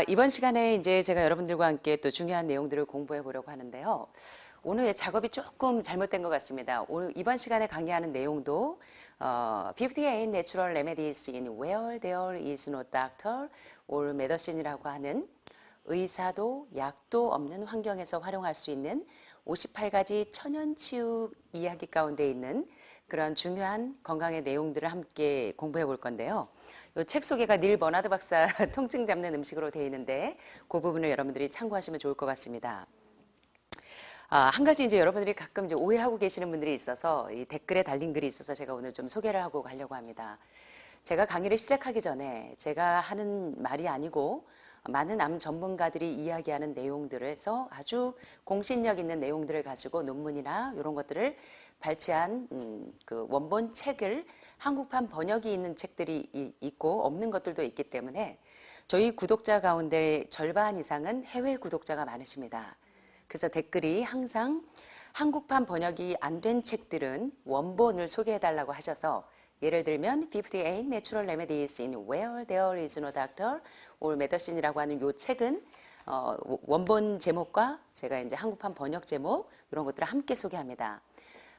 이번 시간에 이제 제가 여러분들과 함께 또 중요한 내용들을 공부해 보려고 하는데요. 오늘 작업이 조금 잘못된 것 같습니다. 오늘 이번 시간에 강의하는 내용도 58 Natural Remedies in Where There is no Doctor or Medicine이라고 하는 의사도 약도 없는 환경에서 활용할 수 있는 58가지 천연치유 이야기 가운데 있는 그런 중요한 건강의 내용들을 함께 공부해 볼 건데요. 이 책 소개가 닐 버나드 박사 통증 잡는 음식으로 되어 있는데 그 부분을 여러분들이 참고하시면 좋을 것 같습니다. 한 가지 이제 여러분들이 가끔 이제 오해하고 계시는 분들이 있어서 이 댓글에 달린 글이 있어서 제가 오늘 좀 소개를 하고 가려고 합니다. 제가 강의를 시작하기 전에 제가 하는 말이 아니고 많은 암 전문가들이 이야기하는 내용들에서 아주 공신력 있는 내용들을 가지고 논문이나 이런 것들을 발췌한 그 원본 책을 한국판 번역이 있는 책들이 있고 없는 것들도 있기 때문에 저희 구독자 가운데 절반 이상은 해외 구독자가 많으십니다. 그래서 댓글이 항상 한국판 번역이 안 된 책들은 원본을 소개해달라고 하셔서 예를 들면 58 Natural Remedies in Where There is no Doctor or Medicine이라고 하는 이 책은 원본 제목과 제가 이제 한국판 번역 제목 이런 것들을 함께 소개합니다.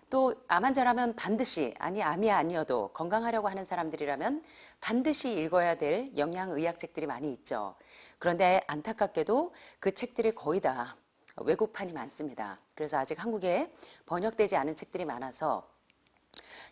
또 암 환자라면 반드시 암이 아니어도 건강하려고 하는 사람들이라면 반드시 읽어야 될 영양의학책들이 많이 있죠. 그런데 안타깝게도 그 책들이 거의 다 외국판이 많습니다. 그래서 아직 한국에 번역되지 않은 책들이 많아서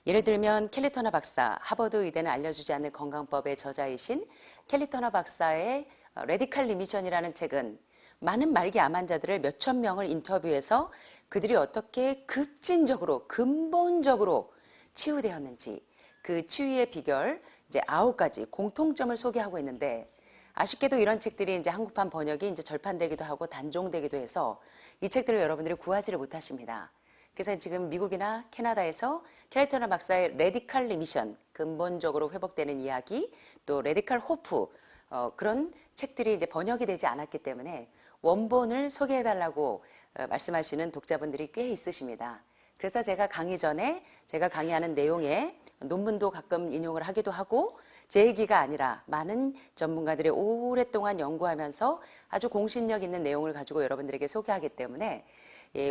예를 들면 켈리 터너 박사, 하버드 의대는 알려주지 않는 건강법의 저자이신 켈리 터너 박사의 레디칼 리미션이라는 책은 많은 말기 암 환자들을 몇천 명을 인터뷰해서 그들이 어떻게 급진적으로 근본적으로 치유되었는지 그 치유의 비결 이제 9가지 공통점을 소개하고 있는데 아쉽게도 이런 책들이 이제 한국판 번역이 이제 절판되기도 하고 단종되기도 해서 이 책들을 여러분들이 구하지를 못하십니다. 그래서 지금 미국이나 캐나다에서 켈리 터너 박사의 레디칼 리미션, 근본적으로 회복되는 이야기, 또 레디칼 호프 그런 책들이 이제 번역이 되지 않았기 때문에 원본을 소개해달라고 말씀하시는 독자분들이 꽤 있으십니다. 그래서 제가 강의 전에 제가 강의하는 내용에 논문도 가끔 인용을 하기도 하고 제 얘기가 아니라 많은 전문가들이 오랫동안 연구하면서 아주 공신력 있는 내용을 가지고 여러분들에게 소개하기 때문에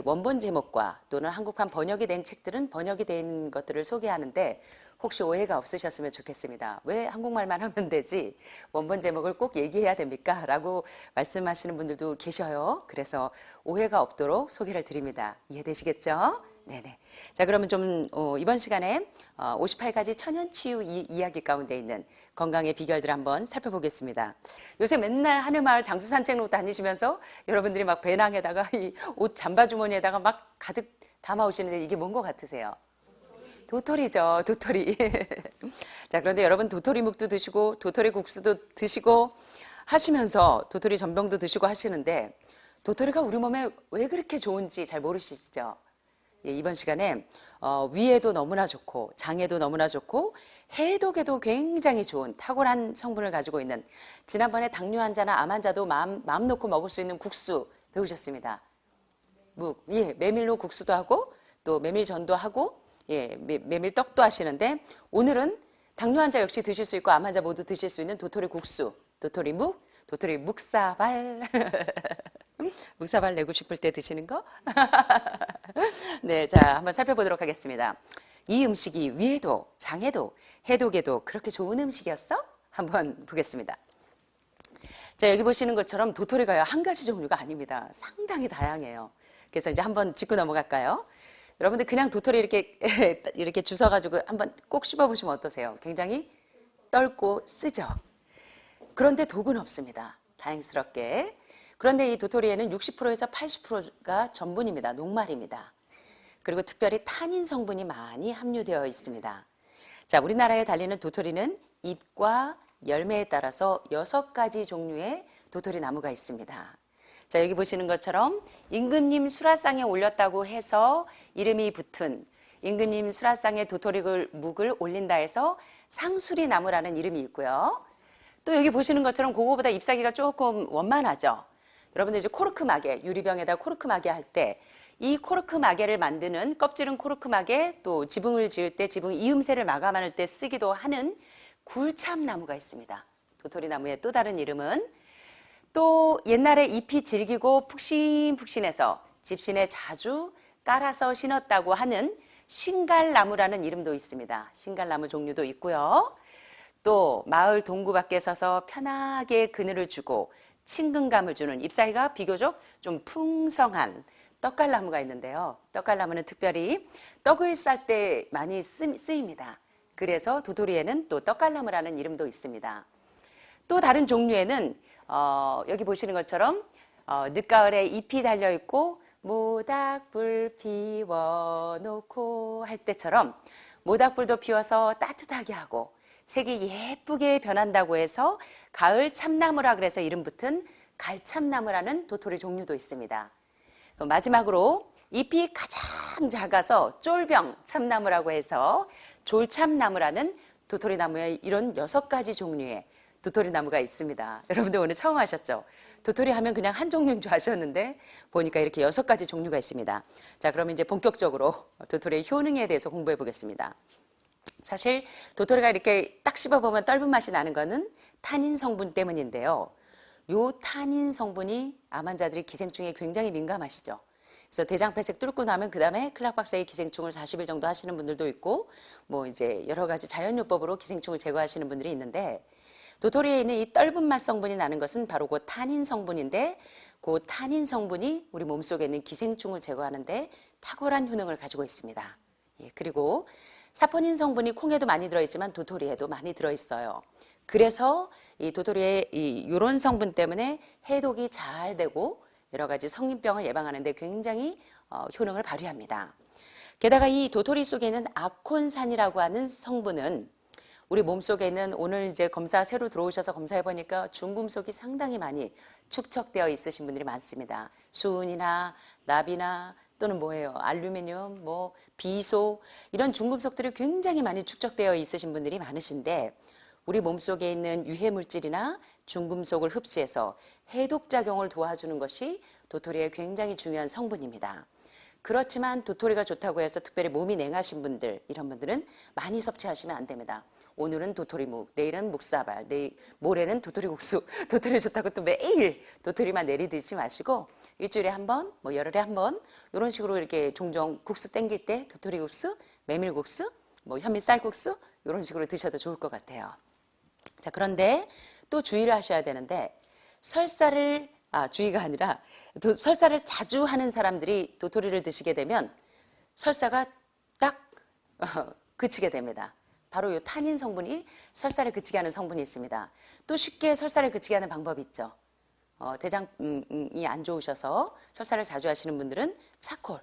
원본 제목과 또는 한국판 번역이 된 책들은 번역이 된 것들을 소개하는데 혹시 오해가 없으셨으면 좋겠습니다. 왜 한국말만 하면 되지 원본 제목을 꼭 얘기해야 됩니까? 라고 말씀하시는 분들도 계셔요. 그래서 오해가 없도록 소개를 드립니다. 이해되시겠죠? 네네. 자, 그러면 좀 이번 시간에 58가지 천연치유 이야기 가운데 있는 건강의 비결들을 한번 살펴보겠습니다. 요새 맨날 하늘마을 장수 산책로 다니시면서 여러분들이 막 배낭에다가 이 옷 잠바 주머니에다가 막 가득 담아오시는데 이게 뭔 것 같으세요? 도토리죠, 도토리. 자, 그런데 여러분 도토리묵도 드시고 도토리 국수도 드시고 하시면서 도토리 전병도 드시고 하시는데 도토리가 우리 몸에 왜 그렇게 좋은지 잘 모르시죠? 이번 시간에 위에도 너무나 좋고 장에도 너무나 좋고 해독에도 굉장히 좋은 탁월한 성분을 가지고 있는 지난번에 당뇨 환자나 암 환자도 마음 놓고 먹을 수 있는 국수 배우셨습니다. 묵, 메밀로 국수도 하고 또 메밀전도 하고 메밀떡도 하시는데 오늘은 당뇨 환자 역시 드실 수 있고 암 환자 모두 드실 수 있는 도토리 국수, 도토리 묵, 도토리 묵사발 묵사발 내고 싶을 때 드시는 거? 네, 자, 한번 살펴보도록 하겠습니다. 이 음식이 위에도 장에도 해독에도 그렇게 좋은 음식이었어? 한번 보겠습니다. 자, 여기 보시는 것처럼 도토리가요 한 가지 종류가 아닙니다. 상당히 다양해요. 그래서 이제 한번 짚고 넘어갈까요? 여러분들 그냥 도토리 이렇게 주워가지고 한번 꼭 씹어보시면 어떠세요? 굉장히 떫고 쓰죠. 그런데 독은 없습니다. 다행스럽게. 그런데 이 도토리에는 60%에서 80%가 전분입니다. 녹말입니다. 그리고 특별히 타닌 성분이 많이 함유되어 있습니다. 자, 우리나라에 달리는 도토리는 잎과 열매에 따라서 6가지 종류의 도토리 나무가 있습니다. 자, 여기 보시는 것처럼 임금님 수라상에 올렸다고 해서 이름이 붙은 임금님 수라상에 도토리 묵을 올린다 해서 상수리 나무라는 이름이 있고요. 또 여기 보시는 것처럼 그거보다 잎사귀가 조금 원만하죠. 여러분들 이제 코르크 마개, 유리병에다 코르크 마개 할 때 이 코르크 마개를 만드는 껍질은 코르크 마개, 또 지붕을 지을 때 지붕 이음새를 마감할 때 쓰기도 하는 굴참나무가 있습니다. 도토리나무의 또 다른 이름은 또 옛날에 잎이 질기고 푹신푹신해서 집신에 자주 깔아서 신었다고 하는 신갈나무라는 이름도 있습니다. 신갈나무 종류도 있고요. 또 마을 동구 밖에 서서 편하게 그늘을 주고 친근감을 주는 잎사귀가 비교적 좀 풍성한 떡갈나무가 있는데요. 떡갈나무는 특별히 떡을 쌀 때 많이 쓰입니다. 그래서 도토리에는 또 떡갈나무라는 이름도 있습니다. 또 다른 종류에는 여기 보시는 것처럼 늦가을에 잎이 달려있고 모닥불 피워놓고 할 때처럼 모닥불도 피워서 따뜻하게 하고 색이 예쁘게 변한다고 해서 가을 참나무라 그래서 이름 붙은 갈참나무라는 도토리 종류도 있습니다. 마지막으로 잎이 가장 작아서 쫄병 참나무라고 해서 졸참나무라는 도토리나무의 이런 6가지 종류의 도토리나무가 있습니다. 여러분들 오늘 처음 하셨죠? 도토리 하면 그냥 한 종류인 줄 아셨는데 보니까 이렇게 6가지 종류가 있습니다. 자, 그럼 이제 본격적으로 도토리의 효능에 대해서 공부해 보겠습니다. 사실 도토리가 이렇게 딱 씹어보면 떫은 맛이 나는 거는 타닌 성분 때문인데요. 요 타닌 성분이 암 환자들이 기생충에 굉장히 민감하시죠. 그래서 대장폐색 뚫고 나면 그 다음에 클락박사의 기생충을 40일 정도 하시는 분들도 있고 뭐 이제 여러 가지 자연요법으로 기생충을 제거하시는 분들이 있는데 도토리에 있는 이 떫은 맛 성분이 나는 것은 바로 그 타닌 성분인데 그 타닌 성분이 우리 몸속에 있는 기생충을 제거하는데 탁월한 효능을 가지고 있습니다. 예, 그리고 사포닌 성분이 콩에도 많이 들어있지만 도토리에도 많이 들어있어요. 그래서 이 도토리의 이런 성분 때문에 해독이 잘 되고 여러 가지 성인병을 예방하는 데 굉장히 효능을 발휘합니다. 게다가 이 도토리 속에 있는 아콘산이라고 하는 성분은 우리 몸속에 있는 오늘 이제 검사 새로 들어오셔서 검사해 보니까 중금속이 상당히 많이 축적되어 있으신 분들이 많습니다. 수은이나 납이나 또는 뭐예요? 알루미늄, 뭐 비소 이런 중금속들이 굉장히 많이 축적되어 있으신 분들이 많으신데 우리 몸속에 있는 유해 물질이나 중금속을 흡수해서 해독 작용을 도와주는 것이 도토리의 굉장히 중요한 성분입니다. 그렇지만 도토리가 좋다고 해서 특별히 몸이 냉하신 분들 이런 분들은 많이 섭취하시면 안 됩니다. 오늘은 도토리묵, 내일은 묵사발, 모레는 도토리국수, 도토리 좋다고 또 매일 도토리만 내리드시지 마시고 일주일에 한 번, 뭐 열흘에 한 번 이런 식으로 이렇게 종종 국수 땡길 때 도토리국수, 메밀국수, 뭐 현미쌀국수 이런 식으로 드셔도 좋을 것 같아요. 자, 그런데 또 주의를 하셔야 되는데 주의가 아니라 설사를 자주 하는 사람들이 도토리를 드시게 되면 설사가 딱 그치게 됩니다. 바로 이 타닌 성분이 설사를 그치게 하는 성분이 있습니다. 또 쉽게 설사를 그치게 하는 방법이 있죠. 대장이 안 좋으셔서 설사를 자주 하시는 분들은 차콜,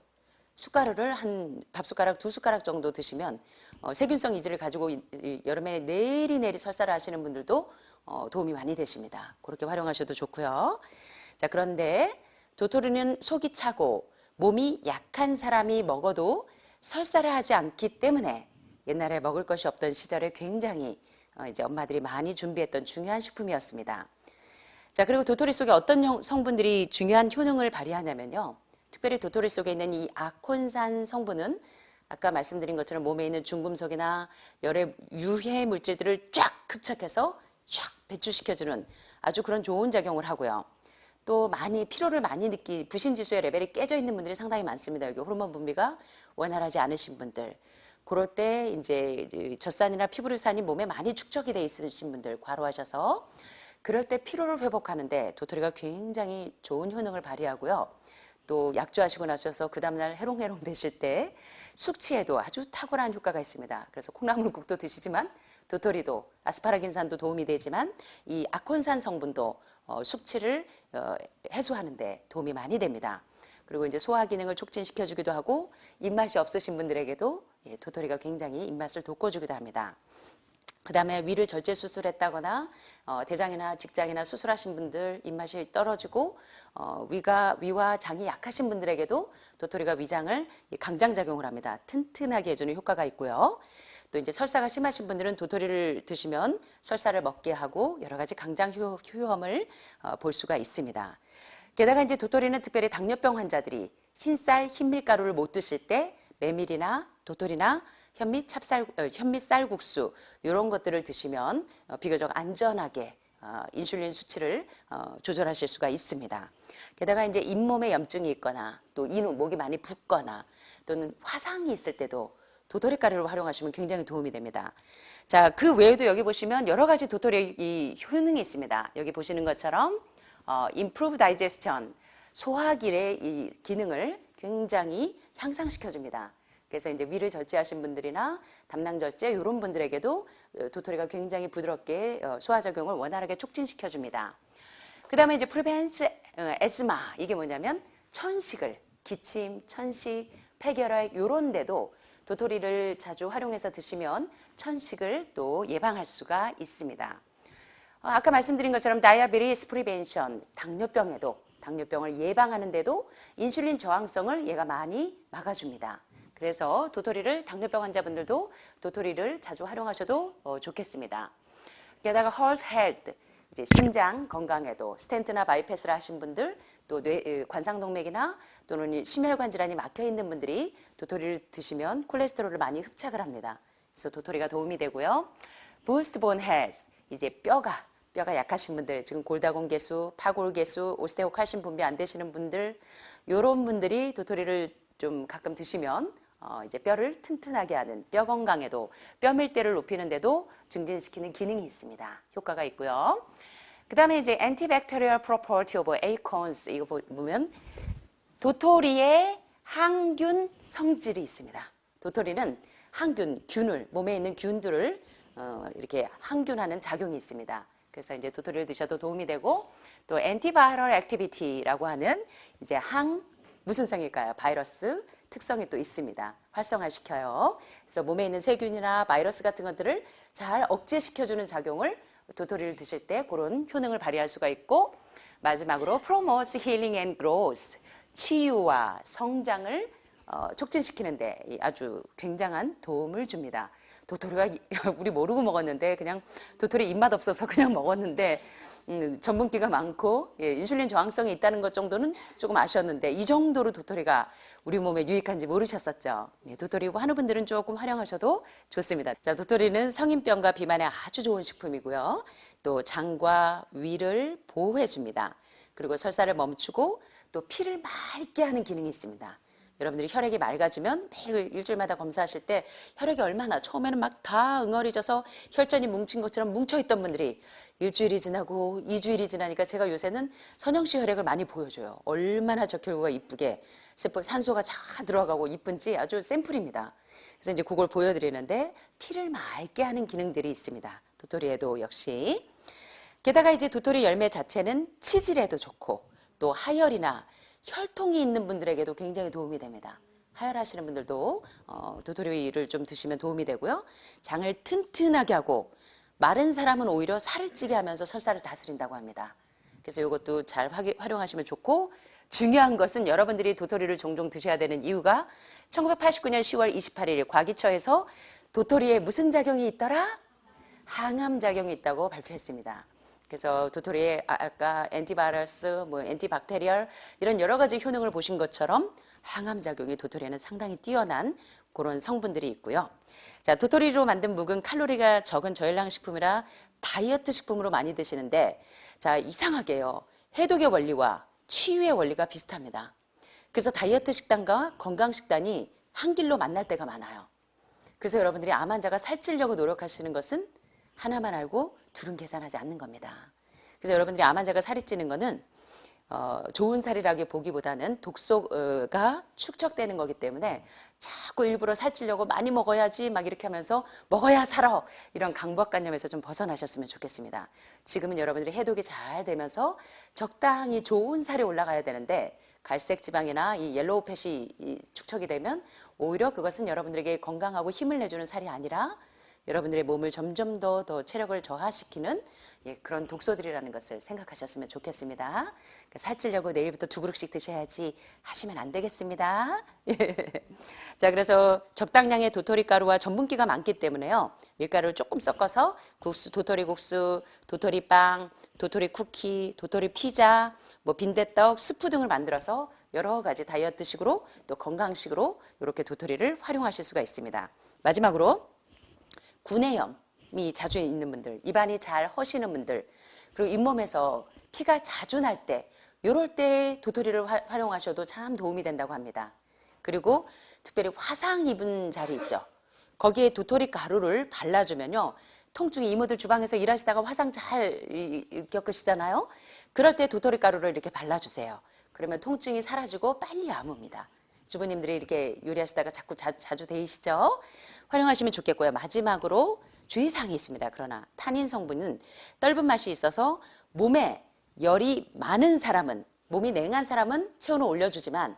숟가루를 한 밥숟가락 2숟가락 정도 드시면 세균성 이질을 가지고 여름에 내리내리 설사를 하시는 분들도 도움이 많이 되십니다. 그렇게 활용하셔도 좋고요. 자, 그런데 도토리는 속이 차고 몸이 약한 사람이 먹어도 설사를 하지 않기 때문에 옛날에 먹을 것이 없던 시절에 굉장히 이제 엄마들이 많이 준비했던 중요한 식품이었습니다. 자, 그리고 도토리 속에 어떤 성분들이 중요한 효능을 발휘하냐면요. 특별히 도토리 속에 있는 이 아콘산 성분은 아까 말씀드린 것처럼 몸에 있는 중금속이나 여러 유해 물질들을 쫙 흡착해서 쫙 배출시켜주는 아주 그런 좋은 작용을 하고요. 또 피로를 많이 부신지수의 레벨이 깨져 있는 분들이 상당히 많습니다. 여기 호르몬 분비가 원활하지 않으신 분들. 그럴 때 이제 젖산이나 피부류산이 몸에 많이 축적이 돼 있으신 분들 과로하셔서 그럴 때 피로를 회복하는데 도토리가 굉장히 좋은 효능을 발휘하고요. 또 약주하시고 나셔서 그 다음날 해롱해롱 되실 때 숙취에도 아주 탁월한 효과가 있습니다. 그래서 콩나물국도 드시지만 도토리도 아스파라긴산도 도움이 되지만 이 아콘산 성분도 숙취를 해소하는 데 도움이 많이 됩니다. 그리고 이제 소화 기능을 촉진시켜주기도 하고 입맛이 없으신 분들에게도 도토리가 굉장히 입맛을 돋궈주기도 합니다. 그 다음에 위를 절제 수술했다거나 대장이나 직장이나 수술하신 분들 입맛이 떨어지고 위와 장이 약하신 분들에게도 도토리가 위장을 강장작용을 합니다. 튼튼하게 해주는 효과가 있고요. 또 이제 설사가 심하신 분들은 도토리를 드시면 설사를 먹게 하고 여러 가지 강장 효험을 볼 수가 있습니다. 게다가 이제 도토리는 특별히 당뇨병 환자들이 흰쌀, 흰밀가루를 못 드실 때 메밀이나 도토리나 현미 쌀국수 이런 것들을 드시면 비교적 안전하게 인슐린 수치를 조절하실 수가 있습니다. 게다가 이제 잇몸에 염증이 있거나 또 목이 많이 붓거나 또는 화상이 있을 때도 도토리 가루를 활용하시면 굉장히 도움이 됩니다. 자, 그 외에도 여기 보시면 여러 가지 도토리의 이 효능이 있습니다. 여기 보시는 것처럼 improve digestion, 소화길의 이 기능을 굉장히 향상시켜줍니다. 그래서 이제 위를 절제하신 분들이나 담낭 절제 이런 분들에게도 도토리가 굉장히 부드럽게 소화작용을 원활하게 촉진시켜줍니다. 그 다음에 이제 prevents asthma, 이게 뭐냐면 천식을, 기침, 천식, 폐결핵 이런 데도 도토리를 자주 활용해서 드시면 천식을 또 예방할 수가 있습니다. 아까 말씀드린 것처럼 diabetes prevention, 당뇨병을 예방하는 데도 인슐린 저항성을 얘가 많이 막아줍니다. 그래서 당뇨병 환자분들도 도토리를 자주 활용하셔도 좋겠습니다. 게다가 heart health, 이제 심장 건강에도 스텐트나 바이패스를 하신 분들, 또 관상동맥이나 또는 심혈관 질환이 막혀 있는 분들이 도토리를 드시면 콜레스테롤을 많이 흡착을 합니다. 그래서 도토리가 도움이 되고요. boost bone health, 이제 뼈가 약하신 분들, 지금 골다공 개수, 파골 개수, 오스테오칼슘 분비 안 되시는 분들, 이런 분들이 도토리를 좀 가끔 드시면 이제 뼈를 튼튼하게 하는 뼈 건강에도 뼈 밀대를 높이는 데도 증진시키는 기능이 있습니다. 효과가 있고요. 그 다음에 이제 antibacterial property of acorns, 이거 보면 도토리의 항균 성질이 있습니다. 도토리는 균을, 몸에 있는 균들을 이렇게 항균하는 작용이 있습니다. 그래서 이제 도토리를 드셔도 도움이 되고, 또 antiviral activity라고 하는 이제 무슨 성일까요? 바이러스 특성이 또 있습니다. 활성화시켜요. 그래서 몸에 있는 세균이나 바이러스 같은 것들을 잘 억제시켜주는 작용을 도토리를 드실 때 그런 효능을 발휘할 수가 있고, 마지막으로 promotes healing and growth, 치유와 성장을 촉진시키는데 아주 굉장한 도움을 줍니다. 도토리가 우리 모르고 먹었는데 그냥 도토리 입맛 없어서 그냥 먹었는데 전분기가 많고 인슐린 저항성이 있다는 것 정도는 조금 아셨는데 이 정도로 도토리가 우리 몸에 유익한지 모르셨었죠. 도토리 하는 분들은 조금 활용하셔도 좋습니다. 자, 도토리는 성인병과 비만에 아주 좋은 식품이고요. 또 장과 위를 보호해 줍니다. 그리고 설사를 멈추고 또 피를 맑게 하는 기능이 있습니다. 여러분들이 혈액이 맑아지면 매일 일주일마다 검사하실 때 혈액이 얼마나 처음에는 막 다 응어리져서 혈전이 뭉친 것처럼 뭉쳐있던 분들이 일주일이 지나고 2주일이 지나니까 제가 요새는 선형씨 혈액을 많이 보여줘요. 얼마나 적혈구가 이쁘게 산소가 잘 들어가고 이쁜지 아주 샘플입니다. 그래서 이제 그걸 보여드리는데 피를 맑게 하는 기능들이 있습니다. 도토리에도 역시. 게다가 이제 도토리 열매 자체는 치질에도 좋고 또 하열이나 혈통이 있는 분들에게도 굉장히 도움이 됩니다. 하혈하시는 분들도 도토리를 좀 드시면 도움이 되고요. 장을 튼튼하게 하고 마른 사람은 오히려 살을 찌게 하면서 설사를 다스린다고 합니다. 그래서 이것도 잘 활용하시면 좋고, 중요한 것은 여러분들이 도토리를 종종 드셔야 되는 이유가 1989년 10월 28일 과기처에서 도토리에 무슨 작용이 있더라? 항암 작용이 있다고 발표했습니다. 그래서 도토리에 아까 엔티바이러스, 엔티박테리얼 이런 여러 가지 효능을 보신 것처럼 항암 작용이 도토리에는 상당히 뛰어난 그런 성분들이 있고요. 자, 도토리로 만든 묵은 칼로리가 적은 저열량 식품이라 다이어트 식품으로 많이 드시는데, 자, 이상하게요. 해독의 원리와 치유의 원리가 비슷합니다. 그래서 다이어트 식단과 건강 식단이 한 길로 만날 때가 많아요. 그래서 여러분들이 암 환자가 살찌려고 노력하시는 것은 하나만 알고 둘은 계산하지 않는 겁니다. 그래서 여러분들이 암 환자가 살이 찌는 거는 좋은 살이라기 보기보다는 독소가 축적되는 거기 때문에 자꾸 일부러 살찌려고 많이 먹어야지 막 이렇게 하면서 먹어야 살아, 이런 강박관념에서 좀 벗어나셨으면 좋겠습니다. 지금은 여러분들이 해독이 잘 되면서 적당히 좋은 살이 올라가야 되는데 갈색 지방이나 이 옐로우 팻이 축적이 되면 오히려 그것은 여러분들에게 건강하고 힘을 내주는 살이 아니라 여러분들의 몸을 점점 더 체력을 저하시키는 그런 독소들이라는 것을 생각하셨으면 좋겠습니다. 살찌려고 내일부터 2그릇씩 드셔야지 하시면 안 되겠습니다. 자, 그래서 적당량의 도토리 가루와 전분기가 많기 때문에요. 밀가루를 조금 섞어서 국수, 도토리 국수, 도토리빵, 도토리 쿠키, 도토리 피자, 뭐 빈대떡, 스프 등을 만들어서 여러 가지 다이어트식으로 또 건강식으로 이렇게 도토리를 활용하실 수가 있습니다. 마지막으로 구내염이 자주 있는 분들, 입안이 잘 허시는 분들, 그리고 잇몸에서 피가 자주 날 때, 이럴 때 도토리를 활용하셔도 참 도움이 된다고 합니다. 그리고 특별히 화상 입은 자리 있죠. 거기에 도토리 가루를 발라주면요. 통증이 이모들 주방에서 일하시다가 화상 잘 겪으시잖아요. 그럴 때 도토리 가루를 이렇게 발라주세요. 그러면 통증이 사라지고 빨리 아뭅니다. 주부님들이 이렇게 요리하시다가 자주 데이시죠? 활용하시면 좋겠고요. 마지막으로 주의사항이 있습니다. 그러나 타닌 성분은 떫은 맛이 있어서 몸에 열이 많은 사람은, 몸이 냉한 사람은 체온을 올려주지만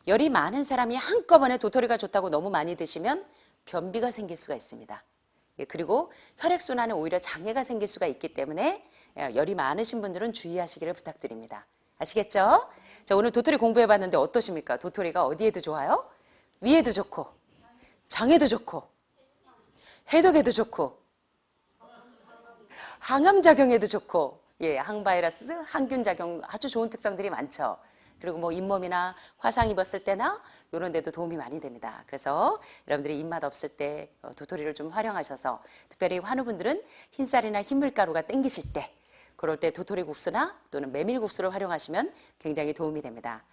열이 많은 사람이 한꺼번에 도토리가 좋다고 너무 많이 드시면 변비가 생길 수가 있습니다. 그리고 혈액순환에 오히려 장애가 생길 수가 있기 때문에 열이 많으신 분들은 주의하시기를 부탁드립니다. 아시겠죠? 자, 오늘 도토리 공부해봤는데 어떠십니까? 도토리가 어디에도 좋아요? 위에도 좋고, 장에도 좋고, 해독에도 좋고, 항암작용에도 좋고, 예, 항바이러스, 항균 작용 아주 좋은 특성들이 많죠. 그리고 뭐 잇몸이나 화상 입었을 때나 이런 데도 도움이 많이 됩니다. 그래서 여러분들이 입맛 없을 때 도토리를 좀 활용하셔서 특별히 환우분들은 흰쌀이나 흰물가루가 땡기실 때 그럴 때 도토리 국수나 또는 메밀국수를 활용하시면 굉장히 도움이 됩니다.